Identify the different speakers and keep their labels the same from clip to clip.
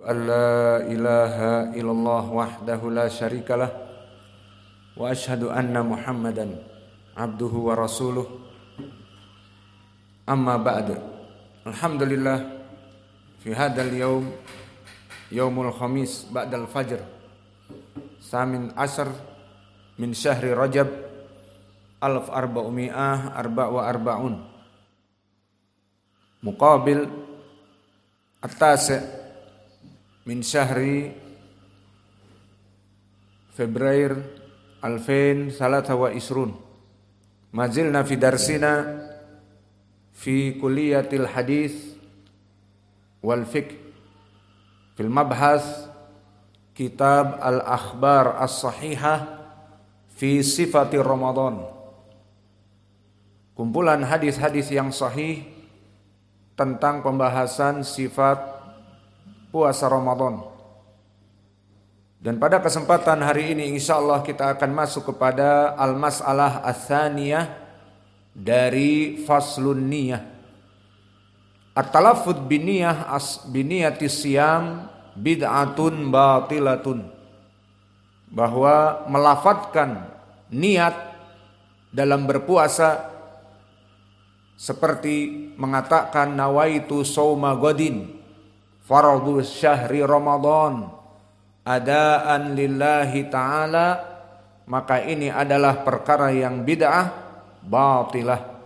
Speaker 1: أن لا إله إلا الله وحده لا شريك له وأشهد أن محمدا عبده ورسوله أما بعد. الحمد لله في هذا اليوم يوم الخميس بعد الفجر الثامن عشر من شهر رجب 1444 مقابل التاسع min syahri Februari 2023. Mazilna fi darsina fi kulliyatil hadis wal fiqh fil mabhas kitab al-akhbar as-sahihah fi sifati Ramadan. Kumpulan hadis-hadis yang sahih tentang pembahasan sifat puasa Ramadan. Dan pada kesempatan hari ini insyaallah kita akan masuk kepada al-mas'alah ats-tsaniyah dari faslun niyah. At-talaffuz biniyah biniyatis siyam bid'atun batilatun. Bahwa melafadzkan niat dalam berpuasa seperti mengatakan nawaitu shauma ghadin faradu syahri Ramadan adaan lillahi ta'ala, maka ini adalah perkara yang bid'ah batilah.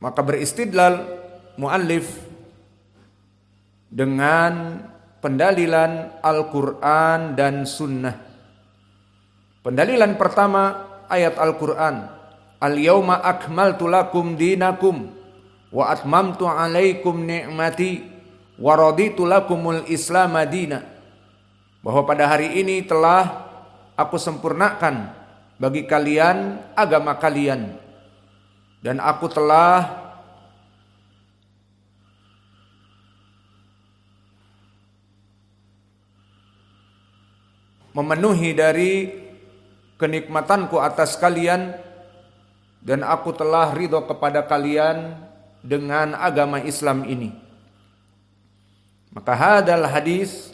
Speaker 1: Maka beristidlal muallif dengan pendalilan Al-Quran dan Sunnah. Pendalilan pertama ayat Al-Quran, al-yawma akmaltu lakum dinakum wa atmamtu alaikum ni'mati wa raditu lakumul islam madina. Bahwa pada hari ini telah aku sempurnakan bagi kalian agama kalian dan aku telah memenuhi dari kenikmatanku atas kalian dan aku telah ridho kepada kalian dengan agama Islam ini. Maka hadal hadis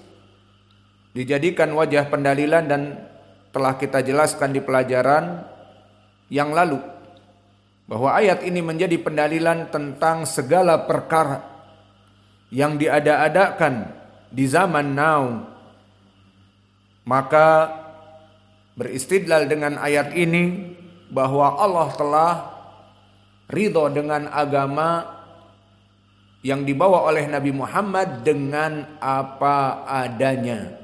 Speaker 1: dijadikan wajah pendalilan dan telah kita jelaskan di pelajaran yang lalu bahwa ayat ini menjadi pendalilan tentang segala perkara yang diada-adakan di zaman now. Maka beristidlal dengan ayat ini bahwa Allah telah ridho dengan agama yang dibawa oleh Nabi Muhammad dengan apa adanya.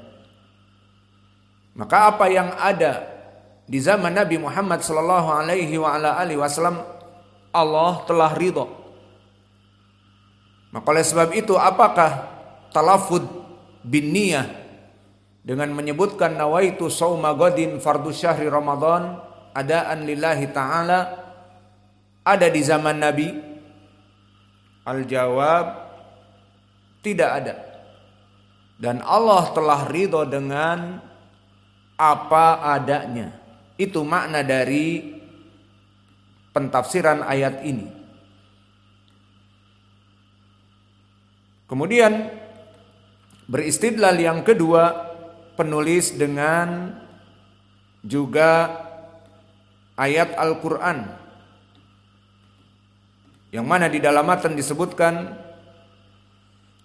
Speaker 1: Maka apa yang ada di zaman Nabi Muhammad sallallahu alaihi wasallam Allah telah ridho. Maka oleh sebab itu apakah talaffuz bin niyah dengan menyebutkan nawaitu shauma ghadin fardu syahri Ramadan adaan lillahi ta'ala ada di zaman Nabi? Al-jawab, tidak ada. Dan Allah telah ridho dengan apa adanya. Itu makna dari pentafsiran ayat ini. Kemudian beristidlal yang kedua, penulis dengan juga ayat Al-Quran yang mana di dalam matan disebutkan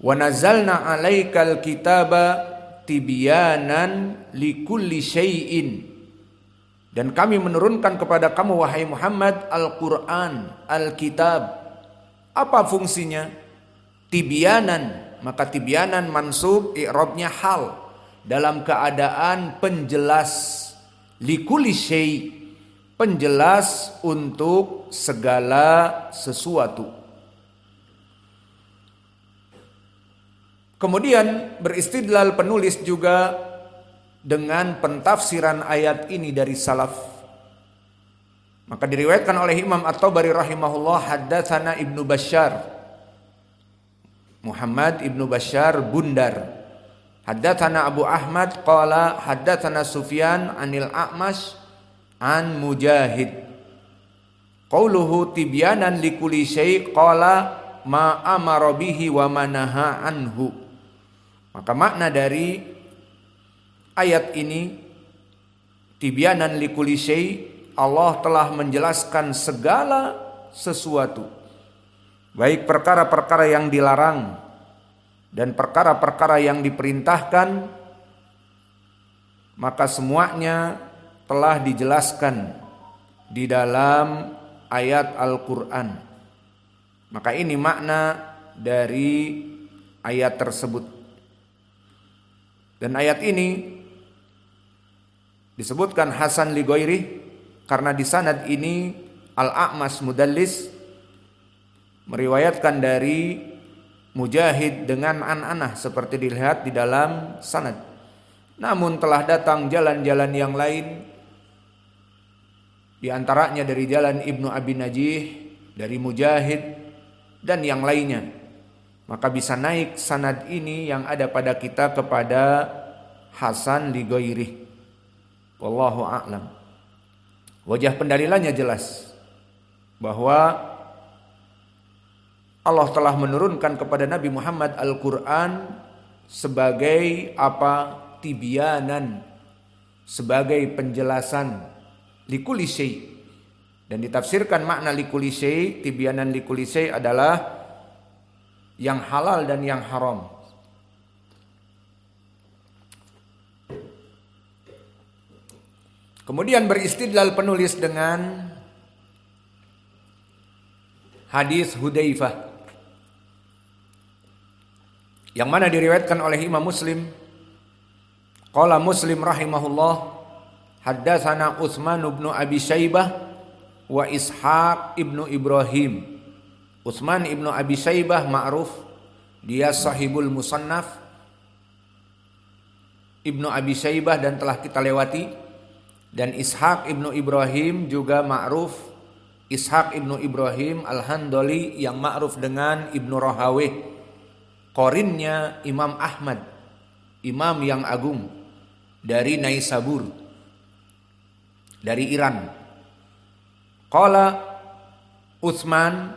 Speaker 1: wa nazzalna 'alaikal kitaba tibyanan likulli syai'in, dan kami menurunkan kepada kamu wahai Muhammad Al-Qur'an, Al-Kitab. Apa fungsinya? Tibyanan, maka tibyanan mansub i'rabnya hal dalam keadaan penjelas, likulli syai', penjelas untuk segala sesuatu. Kemudian beristidlal penulis juga dengan pentafsiran ayat ini dari salaf. Maka diriwayatkan oleh Imam At-Tabari rahimahullah, haddatsana Ibnu Bashar, Muhammad Ibnu Bashar Bundar, haddatsana Abu Ahmad qala haddatsana Sufyan anil A'mash an Mujahid. Qauluhu tibyanan likulli syai' qala ma amara bihi wa manaha anhu. Maka makna dari ayat ini tibyanan likulli syai, Allah telah menjelaskan segala sesuatu, baik perkara-perkara yang dilarang dan perkara-perkara yang diperintahkan, maka semuanya telah dijelaskan di dalam ayat Al-Quran. Maka ini makna dari ayat tersebut. Dan ayat ini disebutkan hasan li ghairi karena di sanad ini Al-A'mas mudallis meriwayatkan dari Mujahid dengan an-anah seperti dilihat di dalam sanad. Namun telah datang jalan-jalan yang lain, di antaranya dari jalan Ibnu Abi Najih, dari Mujahid dan yang lainnya. Maka bisa naik sanad ini yang ada pada kita kepada hasan li ghairi. Wallahu a'lam. Wajah pendalilannya jelas bahwa Allah telah menurunkan kepada Nabi Muhammad Al-Quran sebagai apa? Tibyanan, sebagai penjelasan likulli syai. Dan ditafsirkan makna likulli syai, tibyanan likulli syai adalah yang halal dan yang haram. Kemudian beristidlal penulis dengan hadis Hudzaifah yang mana diriwayatkan oleh Imam Muslim. Qala Muslim rahimahullah, haddatsana Utsman bin Abi Syaibah wa Ishaq ibnu Ibrahim. Utsman ibnu Abi Syaibah ma'ruf, dia sahibul musannaf Ibnu Abi Syaibah dan telah kita lewati. Dan Ishaq ibnu Ibrahim juga ma'ruf, Ishaq ibnu Ibrahim Al-Handali yang ma'ruf dengan Ibnu Rahawih, qarinnya Imam Ahmad, imam yang agung dari Naisabur, dari Iran. Qala Utsman,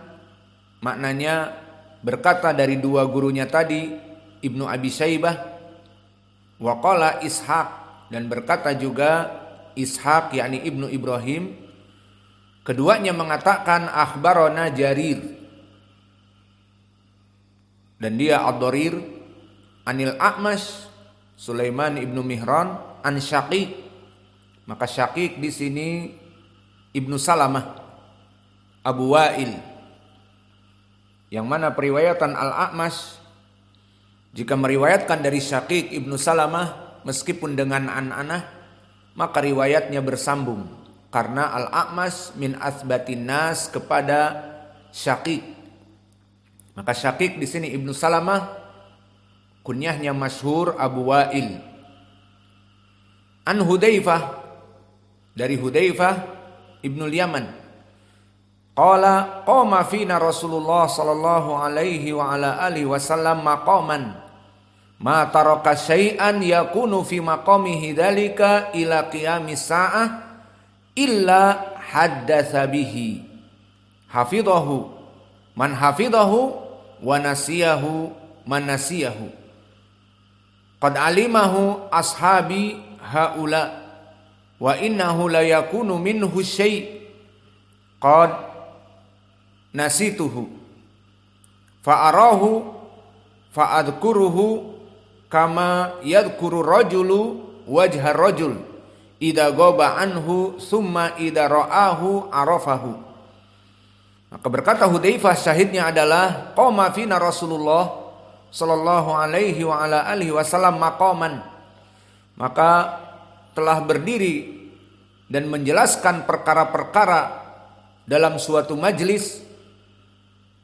Speaker 1: maknanya berkata dari dua gurunya tadi Ibnu Abi Syaibah, wa qala Ishaq, dan berkata juga Ishaq yakni Ibnu Ibrahim, keduanya mengatakan akhbarona Jarir, dan dia Ad-Dharir, anil A'mash Sulaiman ibnu Mihran, an Syaqiq. Maka Syaqiq di sini Ibnu Salamah Abu Wa'il, yang mana periwayatan Al-A'mash jika meriwayatkan dari Syaqiq Ibnu Salamah meskipun dengan an-anah, maka riwayatnya bersambung karena Al-A'mash min athbatin nas kepada Syaqiq. Maka Syaqiq di sini Ibnu Salamah, kunyahnya masyhur Abu Wa'il. An Hudzaifah, dari Hudzaifah Ibnu Yaman, qala qama fina Rasulullah sallallahu alaihi wa ala alihi wasallam maqaman ma taraka syai'an yakunu fi maqamihi dzalika ila qiyamis saah illa haddatsa bihi hafidahu man hafidahu wa nasiyahu man nasiyahu qad alimahu ashabi haula wa innahu la yakunu minhu syai' qad nasituhu fa arahu fa adkuruhu kama yadhkuru rajulu wajha rajul idza ghaba anhu summa idza ra'ahu arafahu. Maka berkata Hudzaifah, syahidnya adalah qama fina Rasulullah sallallahu alaihi wa ala alihi wasallam maqaman, maka telah berdiri dan menjelaskan perkara-perkara dalam suatu majlis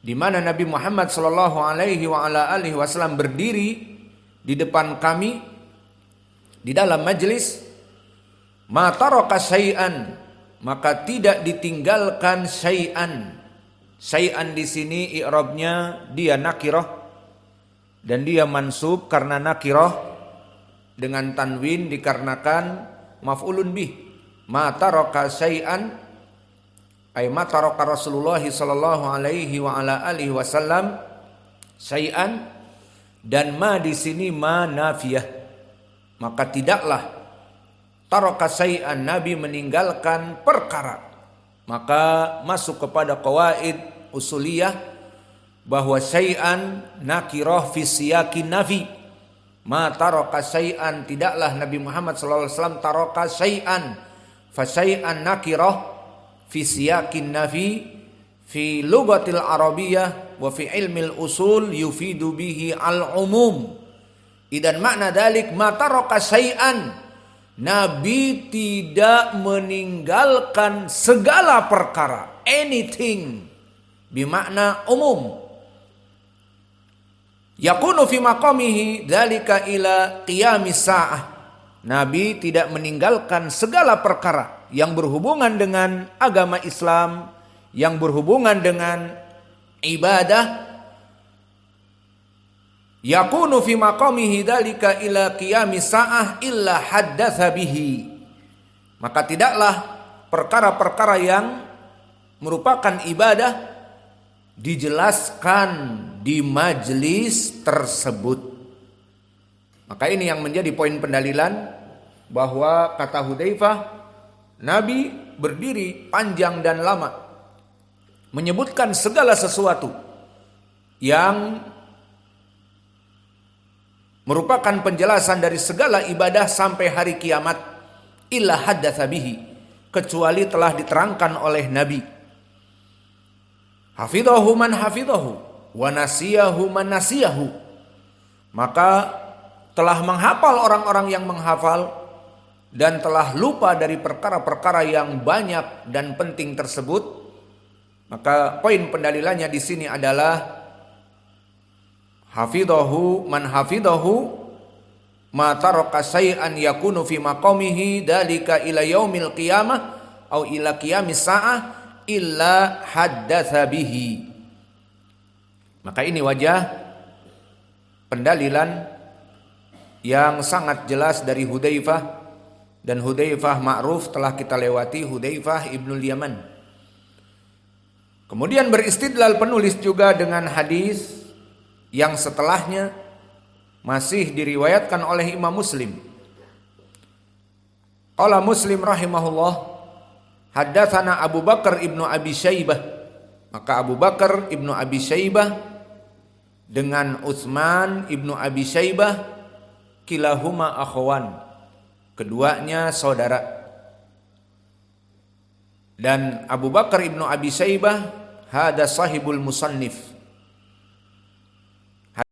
Speaker 1: di mana Nabi Muhammad sallallahu alaihi wa ala alihi wasallam berdiri di depan kami di dalam majlis. Ma taraka syai'an, maka tidak ditinggalkan syai'an. Syai'an di sini i'rabnya dia nakirah dan dia mansub karena nakirah dengan tanwin dikarenakan maf'ulun bih. Ma taraka syai'an ay ma taraka Rasulullah sallallahu alaihi wa ala alihi wasallam syai'an, dan ma di sini ma nafiyah, maka tidaklah taraka syai'an, Nabi meninggalkan perkara. Maka masuk kepada qawaid usuliyah bahwa syai'an nakirah fi siyaqin nafi. Ma taraka syai'an, tidaklah Nabi Muhammad sallallahu alaihi wasallam taraka syai'an, fa syai'an nakirah fi siyaqin nafi fi lughatil arabiyyah wa fi ilmil usul yufidu bihi al-umum. Idan makna dalik ma taraka syai'an, Nabi tidak meninggalkan segala perkara, anything, bimakna umum. Yakunu fi maqamihi dzalika ila qiyamis sa'ah. Nabi tidak meninggalkan segala perkara yang berhubungan dengan agama Islam, yang berhubungan dengan ibadah. Yakunu fi maqamihi dzalika ila qiyamis sa'ah illa haddatsa bihi. Maka tidaklah perkara-perkara yang merupakan ibadah dijelaskan di majlis tersebut. Maka ini yang menjadi poin pendalilan bahwa kata Hudzaifah, Nabi berdiri panjang dan lama menyebutkan segala sesuatu yang merupakan penjelasan dari segala ibadah sampai hari kiamat, illa haddatsa bihi, kecuali telah diterangkan oleh Nabi. Hafidhahu man hafidhahu wa nasiyahu man nasiyahu. Maka telah menghafal orang-orang yang menghafal, dan telah lupa dari perkara-perkara yang banyak dan penting tersebut. Maka poin pendalilannya di sini adalah hafidhahu man hafidhahu ma taraka syai'an yakunu fi maqamihi dalika ila yaumil qiyamah au ila qiyamis sa'ah illa haddatsa bihi. Maka ini wajah pendalilan yang sangat jelas dari Hudzaifah. Dan Hudzaifah ma'ruf telah kita lewati, Hudzaifah ibnul Yaman. Kemudian beristidlal penulis juga dengan hadis yang setelahnya masih diriwayatkan oleh Imam Muslim. Qala Muslim rahimahullah, haddatsana Abu Bakar ibnu Abi Syaibah. Maka Abu Bakar ibnu Abi Syaibah dengan Utsman ibnu Abi Syaibah, kilahuma akhwan, keduanya saudara. Dan Abu Bakar ibnu Abi Syaibah hada sahibul musannif,